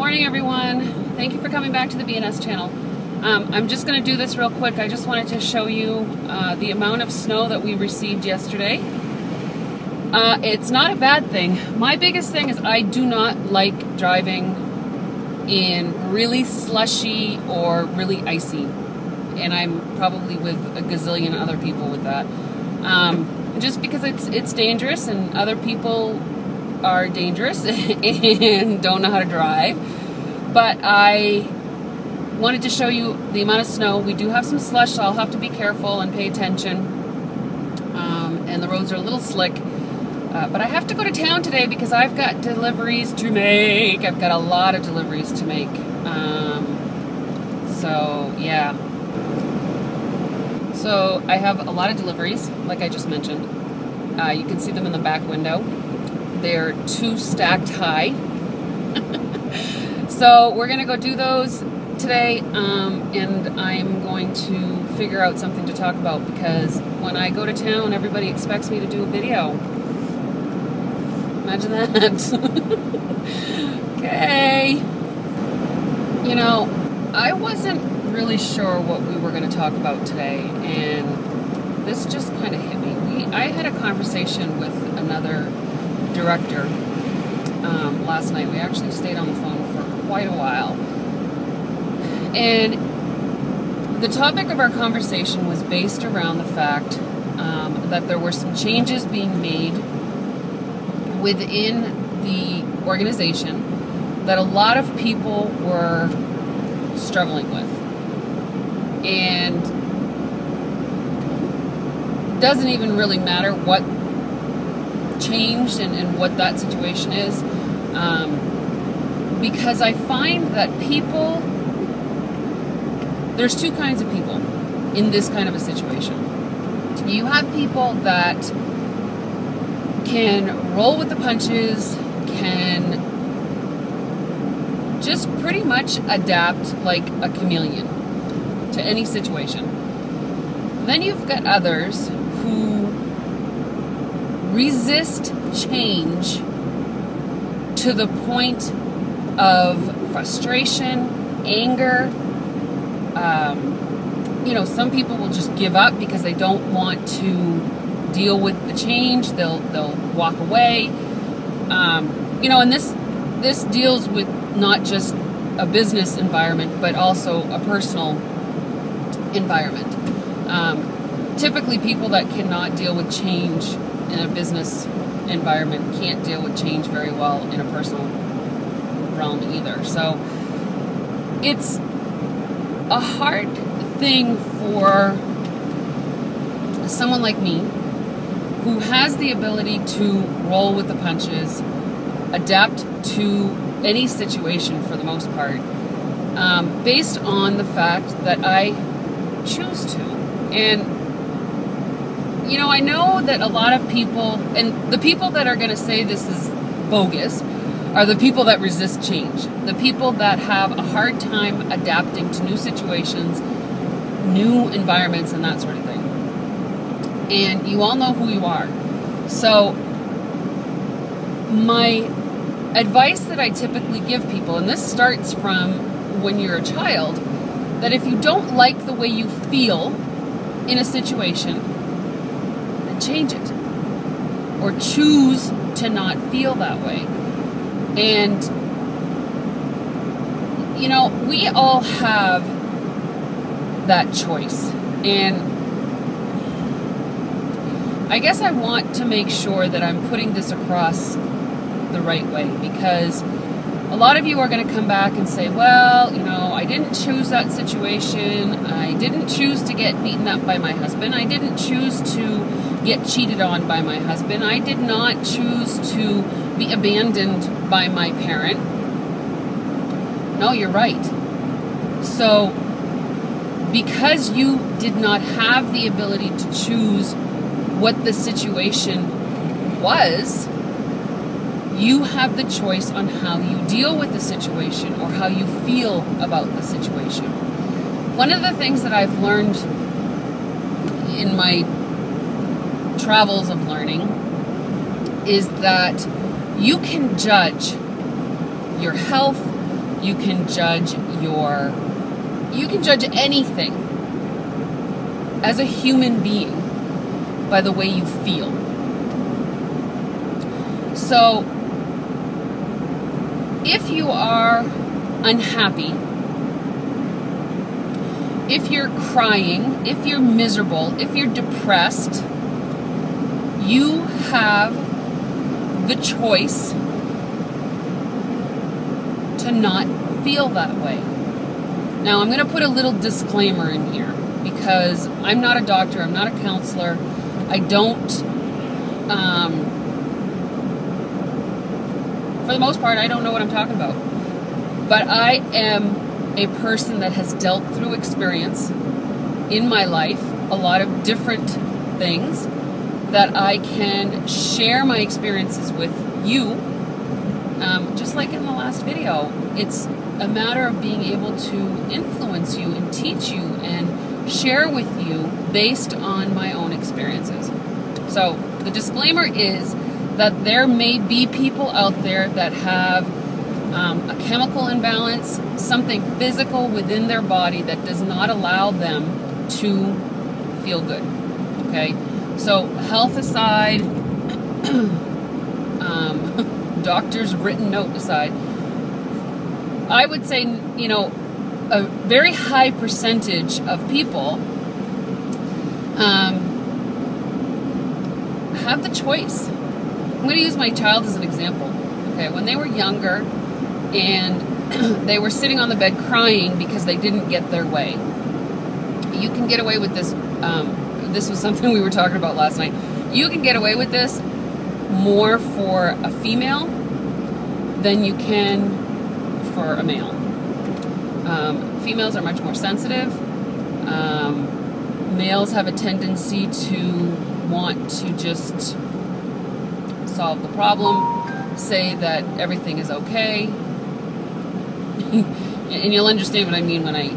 morning, everyone. Thank you for coming back to the BNS channel. I'm just going to do this real quick. I just wanted to show you the amount of snow that we received yesterday. It's not a bad thing. My biggest thing is I do not like driving in really slushy or really icy. And I'm probably with a gazillion other people with that. Just because it's dangerous, and other people are dangerous and don't know how to drive. But I wanted to show you the amount of snow. We do have some slush, so I'll have to be careful and pay attention. And the roads are a little slick. But I have to go to town today because I've got deliveries to make. I've got a lot of deliveries to make. So, yeah. So, I have a lot of deliveries, like I just mentioned. You can see them in the back window. They're 2 stacked high. So, we're going to go do those today, and I'm going to figure out something to talk about because when I go to town, everybody expects me to do a video. Imagine that. Okay. You know, I wasn't really sure what we were going to talk about today, and this just kind of hit me. I had a conversation with another director last night. We actually stayed on the phone for quite a while. And the topic of our conversation was based around the fact that there were some changes being made within the organization that a lot of people were struggling with. And it doesn't even really matter what changed and what that situation is, because I find that people, there's 2 kinds of people in this kind of a situation. You have people that can roll with the punches, can just pretty much adapt like a chameleon to any situation. Then you've got others who resist change to the point of frustration, anger. You know, some people will just give up because they don't want to deal with the change. They'll walk away. You know, and this deals with not just a business environment, but also a personal environment. Typically, people that cannot deal with change in a business environment can't deal with change very well in a personal realm either. So it's a hard thing for someone like me who has the ability to roll with the punches, adapt to any situation for the most part, based on the fact that I choose to. And, you know, I know that a lot of people, and the people that are going to say this is bogus, are the people that resist change. The people that have a hard time adapting to new situations, new environments, and that sort of thing. And you all know who you are. So my advice that I typically give people, and this starts from when you're a child, that if you don't like the way you feel in a situation, then change it. Or choose to not feel that way. And, you know, we all have that choice. And I guess I want to make sure that I'm putting this across the right way, because a lot of you are going to come back and say, well, you know, I didn't choose that situation. I didn't choose to get beaten up by my husband. I didn't choose to get cheated on by my husband. I did not choose to be abandoned by my parent. No, you're right. So, because you did not have the ability to choose what the situation was, you have the choice on how you deal with the situation or how you feel about the situation. One of the things that I've learned in my travels of learning is that you can judge your health, You can judge anything as a human being by the way you feel. So, if you are unhappy, if you're crying, if you're miserable, if you're depressed, you have the choice to not feel that way. Now, I'm going to put a little disclaimer in here because I'm not a doctor, I'm not a counselor. I don't, for the most part, I don't know what I'm talking about. But I am a person that has dealt through experience in my life, a lot of different things that I can share my experiences with you. Just like in the last video, it's a matter of being able to influence you and teach you and share with you based on my own experiences. So the disclaimer is that there may be people out there that have a chemical imbalance, something physical within their body that does not allow them to feel good. Okay? So health aside, doctor's written note aside, I would say, you know, a very high percentage of people have the choice. I'm going to use my child as an example. Okay, when they were younger and they were sitting on the bed crying because they didn't get their way. You can get away with this. This was something we were talking about last night. You can get away with this more for a female than you can for a male. Females are much more sensitive. Males have a tendency to want to just solve the problem, say that everything is okay. And you'll understand what I mean when I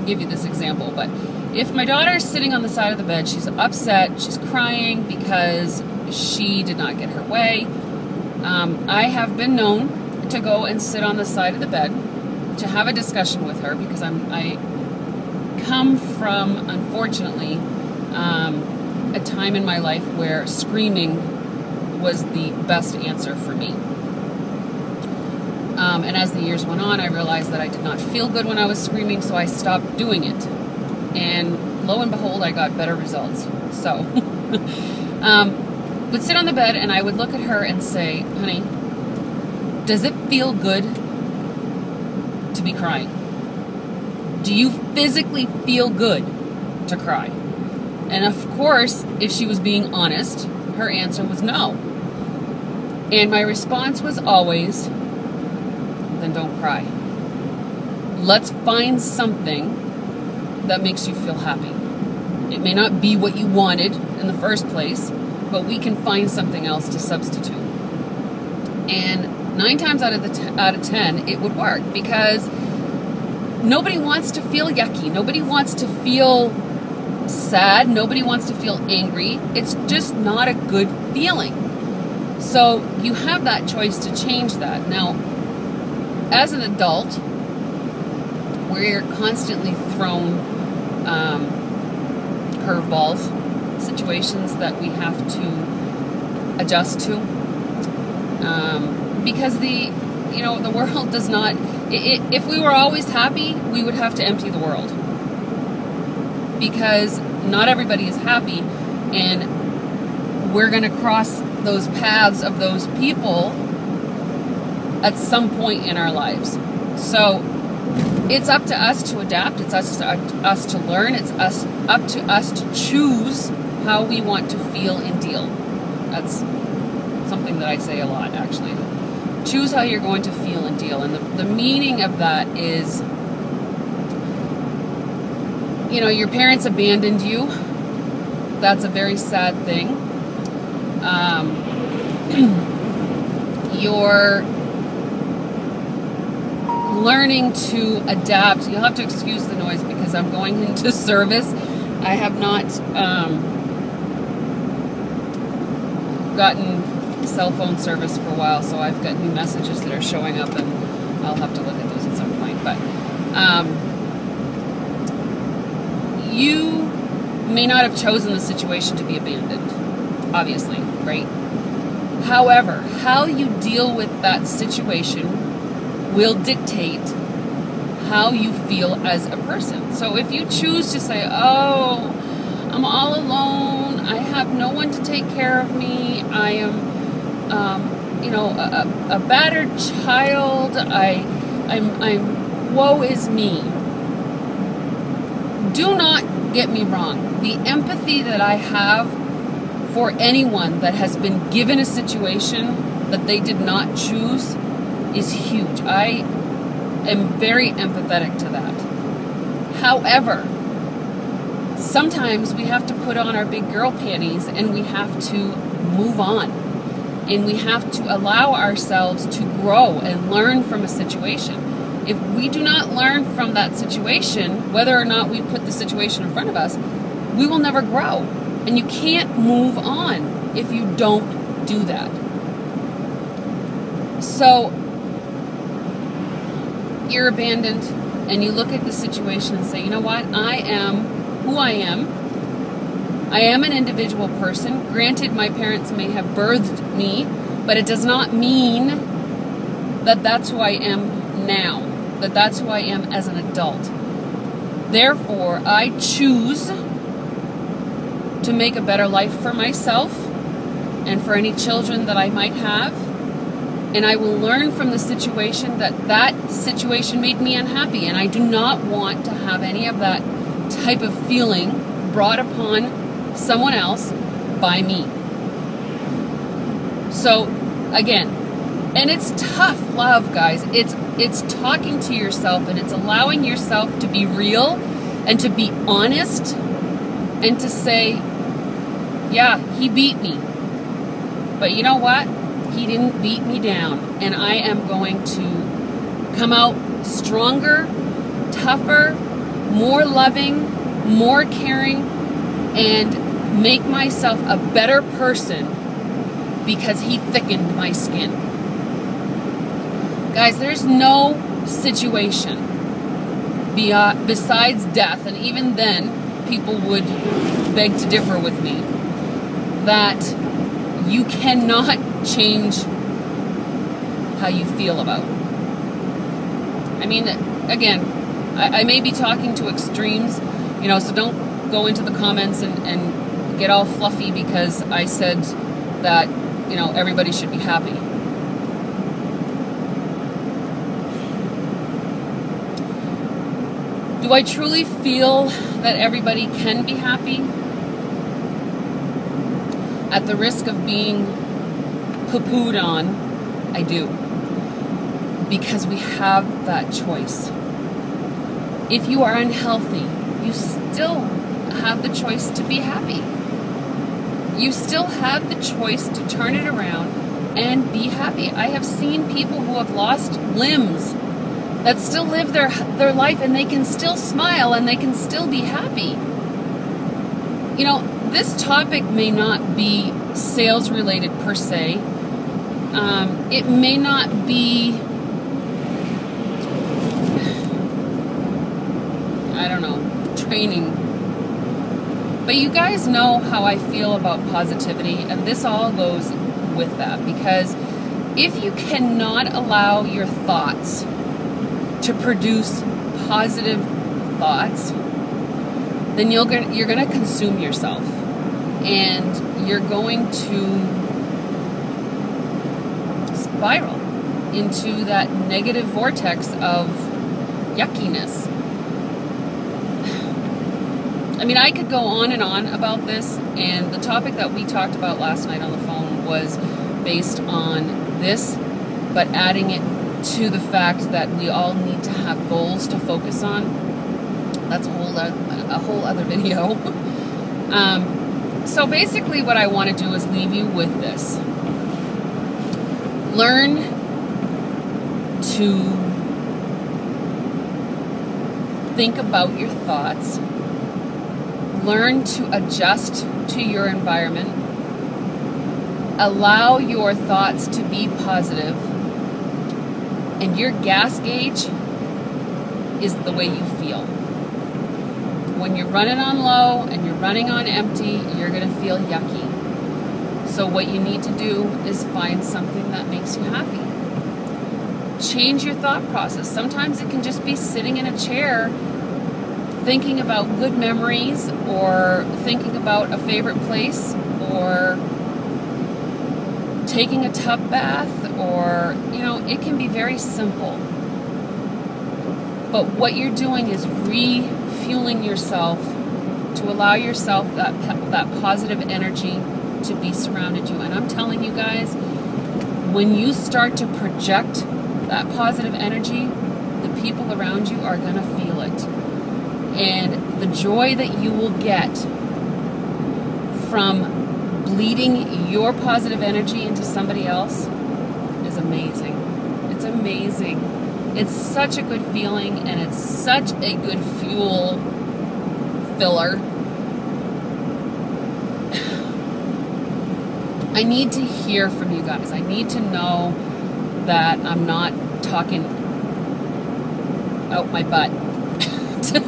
give you this example. But if my daughter is sitting on the side of the bed, she's upset, she's crying because she did not get her way, I have been known to go and sit on the side of the bed to have a discussion with her because I come from, unfortunately, a time in my life where screaming was the best answer for me. And as the years went on, I realized that I did not feel good when I was screaming, so I stopped doing it. And lo and behold, I got better results. So, would sit on the bed and I would look at her and say, honey, does it feel good to be crying? Do you physically feel good to cry? And of course, if she was being honest, her answer was no. And my response was always, then don't cry. Let's find something that makes you feel happy. It may not be what you wanted in the first place, but we can find something else to substitute. And 9 times out of 10, it would work because nobody wants to feel yucky. Nobody wants to feel sad. Nobody wants to feel angry. It's just not a good feeling. So you have that choice to change that. Now, as an adult, we're constantly thrown curveballs, situations that we have to adjust to, because the world does not. If we were always happy, we would have to empty the world, because not everybody is happy, and we're going to cross those paths of those people at some point in our lives. So it's up to us to adapt. It's us to learn. It's up to us to choose how we want to feel and deal. That's something that I say a lot, actually. Choose how you're going to feel and deal. And the meaning of that is, your parents abandoned you. That's a very sad thing. You're learning to adapt. You'll have to excuse the noise because I'm going into service. I have not gotten cell phone service for a while, so I've got new messages that are showing up, and I'll have to look at those at some point. But you may not have chosen the situation to be abandoned, obviously, right? However, how you deal with that situation will dictate how you feel as a person. So if you choose to say, oh, I'm all alone, I have no one to take care of me, I am, a battered child, I'm woe is me. Do not get me wrong. The empathy that I have for anyone that has been given a situation that they did not choose is huge. I am very empathetic to that. However, sometimes we have to put on our big girl panties and we have to move on. And we have to allow ourselves to grow and learn from a situation. If we do not learn from that situation, whether or not we put the situation in front of us, we will never grow. And you can't move on if you don't do that. So, you're abandoned, and you look at the situation and say, you know what, I am who I am. I am an individual person. Granted, my parents may have birthed me, but it does not mean that that's who I am now, that that's who I am as an adult. Therefore, I choose to make a better life for myself and for any children that I might have. And I will learn from the situation that situation made me unhappy. And I do not want to have any of that type of feeling brought upon someone else by me. So, again, and it's tough love, guys. It's talking to yourself and it's allowing yourself to be real and to be honest and to say, yeah, he beat me. But you know what? He didn't beat me down. And I am going to come out stronger, tougher, more loving, more caring, and make myself a better person because he thickened my skin. Guys, there's no situation besides death, and even then, people would beg to differ with me, that you cannot change how you feel about. I mean, again, I may be talking to extremes, so don't go into the comments and get all fluffy because I said that, everybody should be happy. Do I truly feel that everybody can be happy? At the risk of being poo-pooed on, I do. Because we have that choice. If you are unhealthy, you still have the choice to be happy. You still have the choice to turn it around and be happy. I have seen people who have lost limbs that still live their life and they can still smile and they can still be happy. This topic may not be sales related per se. It may not be, training. But you guys know how I feel about positivity, and this all goes with that. Because if you cannot allow your thoughts to produce positive thoughts, then you're going to consume yourself. And you're going to spiral into that negative vortex of yuckiness. I mean, I could go on and on about this, and the topic that we talked about last night on the phone was based on this, but adding it to the fact that we all need to have goals to focus on. That's a whole other video. So basically what I want to do is leave you with this. Learn to think about your thoughts. Learn to adjust to your environment. Allow your thoughts to be positive. And your gas gauge is the way you feel. When you're running on low and you're running on empty, you're going to feel yucky. So what you need to do is find something that makes you happy. Change your thought process. Sometimes it can just be sitting in a chair thinking about good memories, or thinking about a favorite place, or taking a tub bath, or, you know, it can be very simple. But what you're doing is refueling yourself to allow yourself that positive energy to be surrounded you. And I'm telling you guys, when you start to project that positive energy, the people around you are going to feel it. And the joy that you will get from bleeding your positive energy into somebody else is amazing. It's amazing. It's such a good feeling, and it's such a good fuel filler. I need to hear from you guys. I need to know that I'm not talking out my butt, to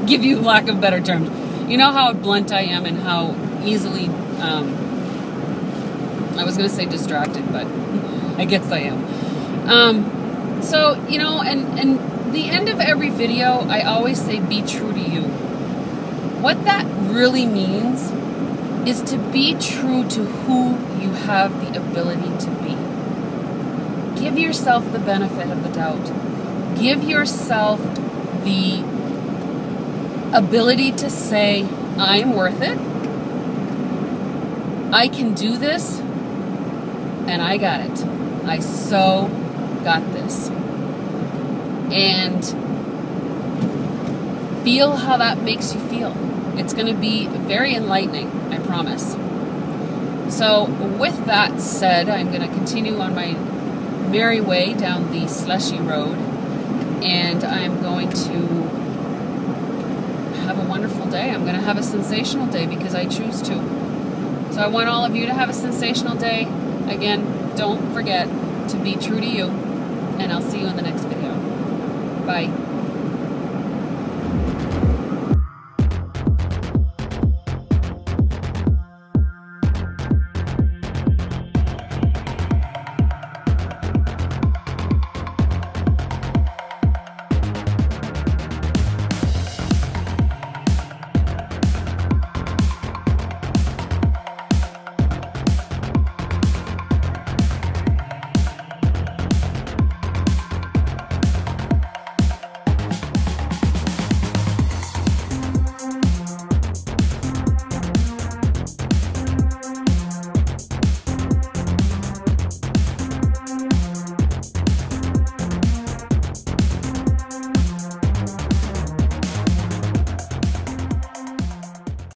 give you lack of better terms. You know how blunt I am and how easily, I was going to say distracted, but I guess I am. So, you know, and the end of every video, I always say, be true to you. What that really means is to be true to who you have the ability to be. Give yourself the benefit of the doubt. Give yourself the ability to say, I am worth it. I can do this. And I got it. I so got this. And feel how that makes you feel. It's going to be very enlightening, I promise. So with that said, I'm going to continue on my merry way down the slushy road, and I'm going to have a wonderful day. I'm going to have a sensational day because I choose to. So I want all of you to have a sensational day. Again, don't forget to be true to you, and I'll see you in the next video. Bye.